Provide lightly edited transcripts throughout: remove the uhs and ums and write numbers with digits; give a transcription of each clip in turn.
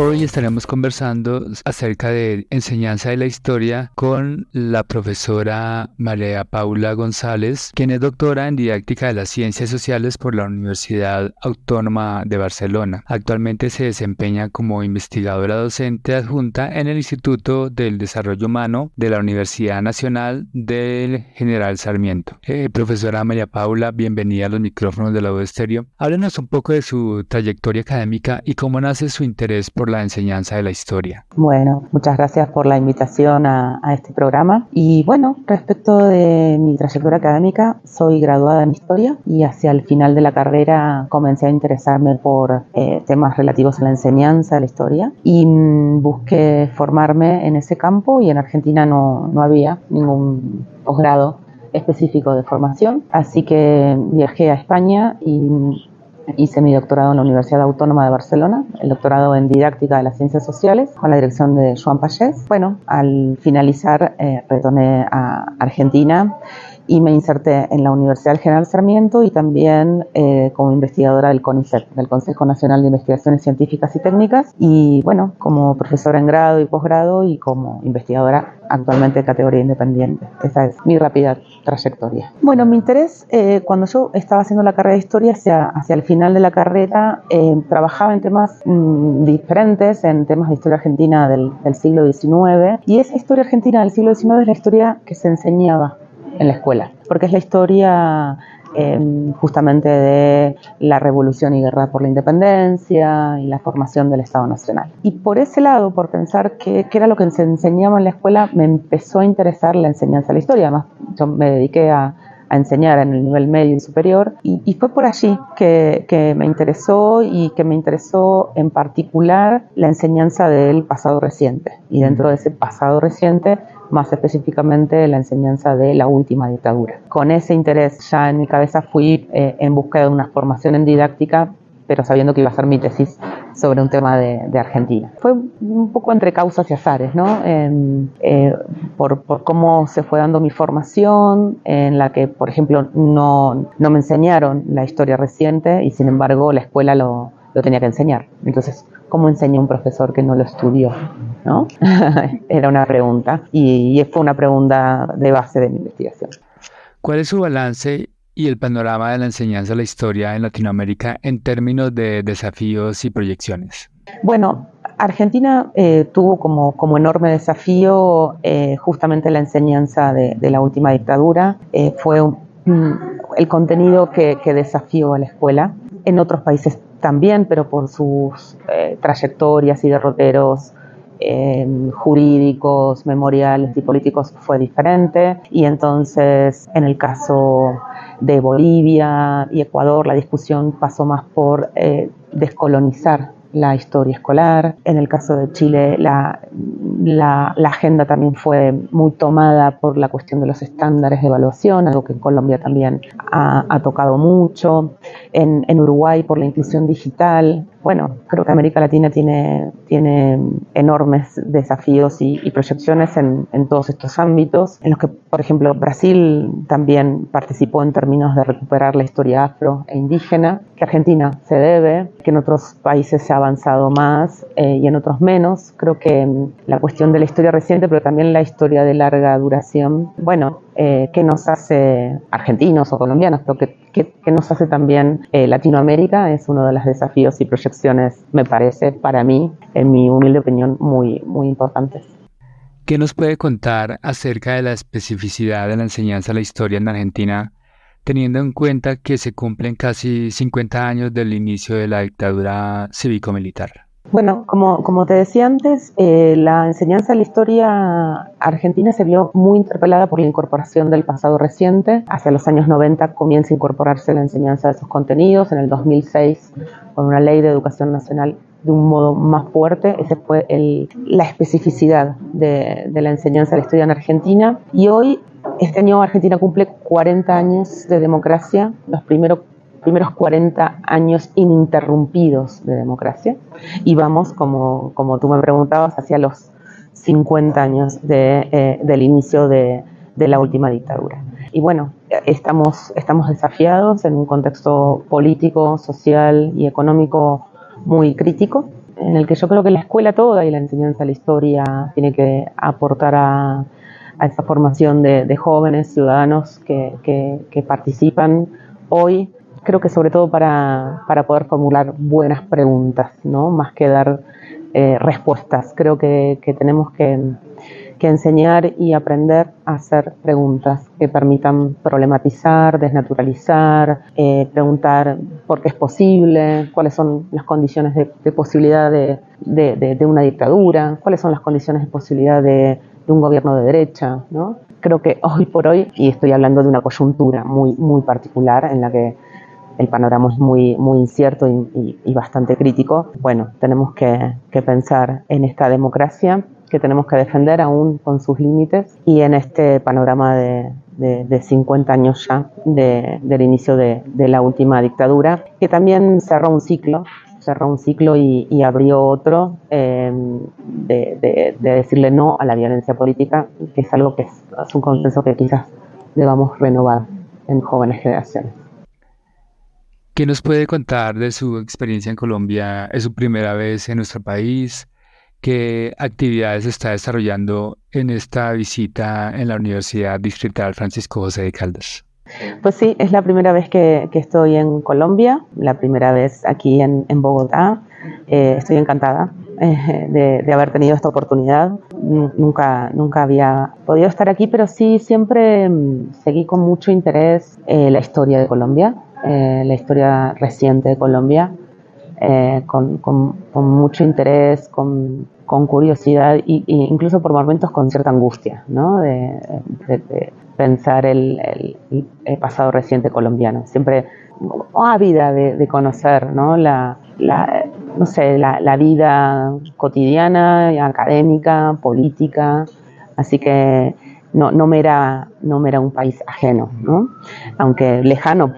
Hoy estaremos conversando acerca de enseñanza de la historia con la profesora María Paula González, quien es doctora en didáctica de las ciencias sociales por la Universidad Autónoma de Barcelona. Actualmente se desempeña como investigadora docente adjunta en el Instituto del Desarrollo Humano de la Universidad Nacional del General Sarmiento. Profesora María Paula, bienvenida a los micrófonos de la U Estéreo. Háblenos un poco de su trayectoria académica y cómo nace su interés por la enseñanza de la historia. Bueno, muchas gracias por la invitación a este programa. Y bueno, respecto de mi trayectoria académica, soy graduada en Historia y hacia el final de la carrera comencé a interesarme por temas relativos a la enseñanza de la historia y busqué formarme en ese campo, y en Argentina no había ningún posgrado específico de formación, así que viajé a España y hice mi doctorado en la Universidad Autónoma de Barcelona, el doctorado en didáctica de las ciencias sociales, con la dirección de Joan Pagès. Bueno, al finalizar retorné a Argentina y me inserté en la Universidad del General Sarmiento y también como investigadora del CONICET, del Consejo Nacional de Investigaciones Científicas y Técnicas, y bueno, como profesora en grado y posgrado y como investigadora actualmente de categoría independiente. Esa es mi rápida trayectoria. Bueno, mi interés cuando yo estaba haciendo la carrera de Historia, hacia el final de la carrera, trabajaba en temas diferentes, en temas de historia argentina del siglo XIX, y esa historia argentina del siglo XIX es la historia que se enseñaba en la escuela, porque es la historia justamente de la revolución y guerra por la independencia y la formación del Estado Nacional. Y por ese lado, por pensar qué era lo que se enseñaba en la escuela, me empezó a interesar la enseñanza de la historia. Además, yo me dediqué a enseñar en el nivel medio y superior, y fue por allí que me interesó, y que me interesó en particular la enseñanza del pasado reciente, y dentro de ese pasado reciente más específicamente la enseñanza de la última dictadura. Con ese interés ya en mi cabeza fui en busca de una formación en didáctica, pero sabiendo que iba a hacer mi tesis sobre un tema de Argentina. Fue un poco entre causas y azares, ¿no? Por cómo se fue dando mi formación, en la que, por ejemplo, no me enseñaron la historia reciente, y sin embargo la escuela lo tenía que enseñar. Entonces, ¿cómo enseña un profesor que no lo estudió? ¿No? Era una pregunta, y fue una pregunta de base de mi investigación. ¿Cuál es su balance y el panorama de la enseñanza de la historia en Latinoamérica en términos de desafíos y proyecciones? Bueno, Argentina tuvo como enorme desafío justamente la enseñanza de la última dictadura. Fue el contenido que desafió a la escuela. En otros países también, pero por sus trayectorias y derroteros jurídicos, memoriales y políticos fue diferente. Y entonces, en el caso de Bolivia y Ecuador, la discusión pasó más por descolonizar la historia escolar. En el caso de Chile, la agenda también fue muy tomada por la cuestión de los estándares de evaluación, algo que en Colombia también ha tocado mucho. En Uruguay, por la inclusión digital. Bueno, creo que América Latina tiene enormes desafíos y proyecciones en todos estos ámbitos, en los que, por ejemplo, Brasil también participó en términos de recuperar la historia afro e indígena, que Argentina se debe, que en otros países se ha avanzado más y en otros menos. Creo que la cuestión de la historia reciente, pero también la historia de larga duración, bueno, ¿qué nos hace argentinos o colombianos? Pero ¿qué nos hace también Latinoamérica? Es uno de los desafíos y proyecciones, me parece, para mí, en mi humilde opinión, muy, muy importantes. ¿Qué nos puede contar acerca de la especificidad de la enseñanza de la historia en Argentina, teniendo en cuenta que se cumplen casi 50 años del inicio de la dictadura cívico-militar? Bueno, como te decía antes, la enseñanza de la historia argentina se vio muy interpelada por la incorporación del pasado reciente. Hacia los años 90 comienza a incorporarse la enseñanza de esos contenidos. En el 2006, con una ley de educación nacional de un modo más fuerte, esa fue la especificidad de la enseñanza de la historia en Argentina. Y hoy, este año, Argentina cumple 40 años de democracia, los primeros 40 años ininterrumpidos de democracia, y vamos, como tú me preguntabas, hacia los 50 años del inicio de la última dictadura. Y bueno, estamos desafiados en un contexto político, social y económico muy crítico. en el que yo creo que la escuela toda y la enseñanza de la historia tiene que aportar a esa formación de jóvenes ciudadanos que participan hoy, creo que sobre todo para poder formular buenas preguntas, ¿no? Más que dar respuestas. Creo que tenemos que enseñar y aprender a hacer preguntas que permitan problematizar, desnaturalizar, preguntar por qué es posible, cuáles son las condiciones de posibilidad de una dictadura, cuáles son las condiciones de posibilidad de un gobierno de derecha, ¿no? Creo que hoy por hoy, y estoy hablando de una coyuntura muy, muy particular en la que el panorama es muy, muy incierto y bastante crítico, bueno, tenemos que pensar en esta democracia que tenemos que defender aún con sus límites y en este panorama de 50 años ya del inicio de la última dictadura, que también cerró un ciclo y abrió otro de decirle no a la violencia política, que es algo que es un consenso que quizás debamos renovar en jóvenes generaciones. ¿Qué nos puede contar de su experiencia en Colombia? ¿Es su primera vez en nuestro país? ¿Qué actividades está desarrollando en esta visita en la Universidad Distrital Francisco José de Caldas? Pues sí, es la primera vez que estoy en Colombia, la primera vez aquí en Bogotá. Estoy encantada de haber tenido esta oportunidad. Nunca había podido estar aquí, pero sí siempre seguí con mucho interés la historia de Colombia, la historia reciente de Colombia. Con mucho interés, con curiosidad e incluso por momentos con cierta angustia, ¿no? De pensar el pasado reciente colombiano. Siempre ávida de conocer, ¿no? No sé, la vida cotidiana, académica, política. Así que no me era un país ajeno, ¿no? Aunque lejano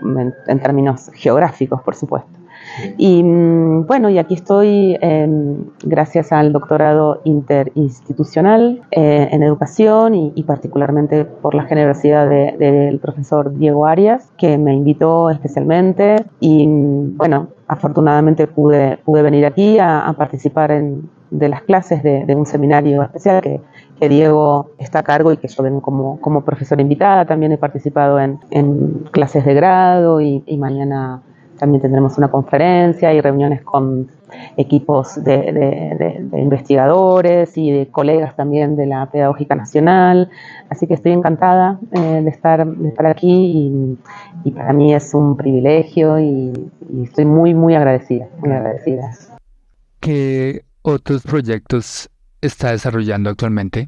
en términos geográficos, por supuesto. Y bueno, y aquí estoy gracias al doctorado interinstitucional en educación y particularmente por la generosidad del profesor Diego Arias, que me invitó especialmente y bueno, afortunadamente pude venir aquí a participar de las clases de un seminario especial que Diego está a cargo y que yo vengo como profesora invitada. También he participado en clases de grado y mañana también tendremos una conferencia y reuniones con equipos de investigadores y de colegas también de la Pedagógica Nacional. Así que estoy encantada de estar aquí y para mí es un privilegio y estoy muy, muy agradecida, muy agradecida. ¿Qué otros proyectos está desarrollando actualmente?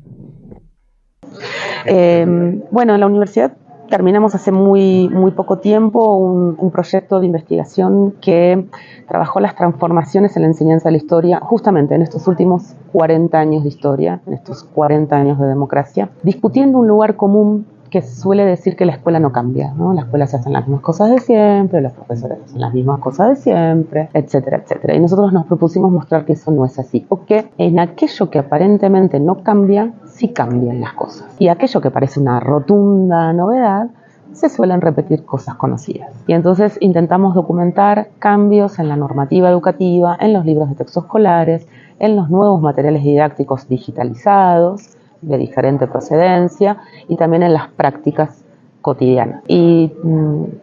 Bueno, en la universidad terminamos hace muy poco tiempo un proyecto de investigación que trabajó las transformaciones en la enseñanza de la historia justamente en estos últimos 40 años de historia, en estos 40 años de democracia, discutiendo un lugar común que suele decir que la escuela no cambia, ¿no? La escuela se hacen las mismas cosas de siempre, los profesores hacen las mismas cosas de siempre, etcétera, etcétera. Y nosotros nos propusimos mostrar que eso no es así, porque en aquello que aparentemente no cambia, sí cambian las cosas. Y aquello que parece una rotunda novedad, se suelen repetir cosas conocidas. Y entonces intentamos documentar cambios en la normativa educativa, en los libros de texto escolares, en los nuevos materiales didácticos digitalizados, de diferente procedencia y también en las prácticas cotidianas. Y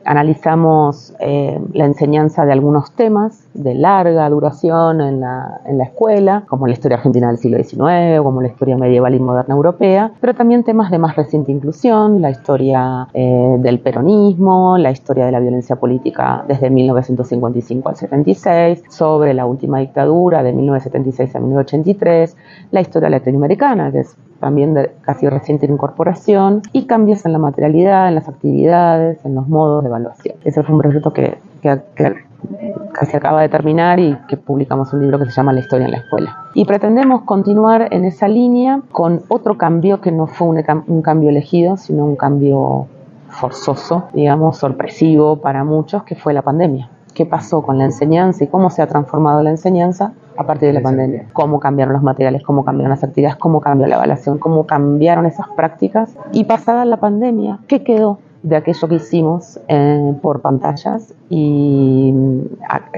analizamos la enseñanza de algunos temas de larga duración en la escuela, como la historia argentina del siglo XIX, como la historia medieval y moderna europea, pero también temas de más reciente inclusión, la historia del peronismo, la historia de la violencia política desde 1955 al 76, sobre la última dictadura de 1976 a 1983, la historia latinoamericana, que es también de casi reciente incorporación, y cambios en la materialidad, en las actividades, en los modos de evaluación. Ese fue un proyecto que casi acaba de terminar y que publicamos un libro que se llama La historia en la escuela. Y pretendemos continuar en esa línea con otro cambio que no fue un cambio elegido, sino un cambio forzoso, digamos, sorpresivo para muchos, que fue la pandemia. ¿Qué pasó con la enseñanza y cómo se ha transformado la enseñanza a partir de la pandemia? ¿Cómo cambiaron los materiales? ¿Cómo cambiaron las actividades? ¿Cómo cambió la evaluación? ¿Cómo cambiaron esas prácticas? Y pasada la pandemia, ¿qué quedó de aquello que hicimos por pantallas? ¿Y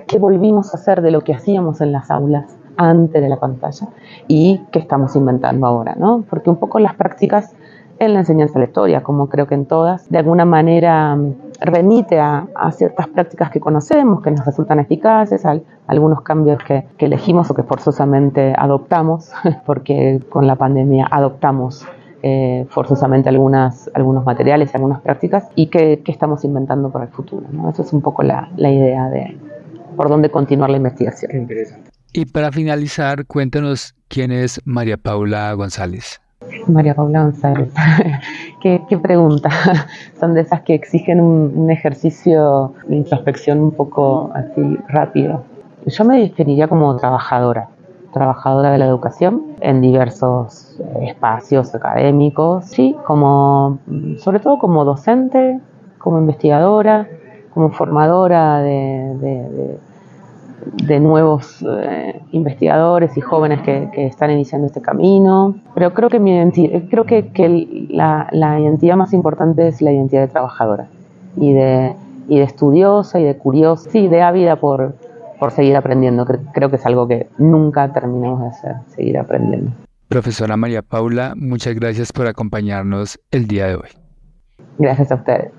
qué volvimos a hacer de lo que hacíamos en las aulas antes de la pantalla y qué estamos inventando ahora, ¿no? Porque un poco las prácticas en la enseñanza de la historia, como creo que en todas, de alguna manera remite a ciertas prácticas que conocemos, que nos resultan eficaces, a algunos cambios que elegimos o que forzosamente adoptamos, porque con la pandemia adoptamos forzosamente algunos materiales, algunas prácticas, y que estamos inventando para el futuro, ¿no? Eso es un poco la idea de por dónde continuar la investigación. Interesante. Y para finalizar, cuéntanos quién es María Paula González. María Paula González, ¿Qué pregunta? Son de esas que exigen un ejercicio de introspección un poco así rápido. Yo me definiría como trabajadora de la educación en diversos espacios académicos, sí, sobre todo como docente, como investigadora, como formadora de nuevos investigadores y jóvenes que están iniciando este camino. Pero creo que la identidad más importante es la identidad de trabajadora y de estudiosa y de curiosa, sí, de ávida por seguir aprendiendo. Creo que es algo que nunca terminamos de hacer, seguir aprendiendo. Profesora María Paula, muchas gracias por acompañarnos el día de hoy. Gracias a ustedes.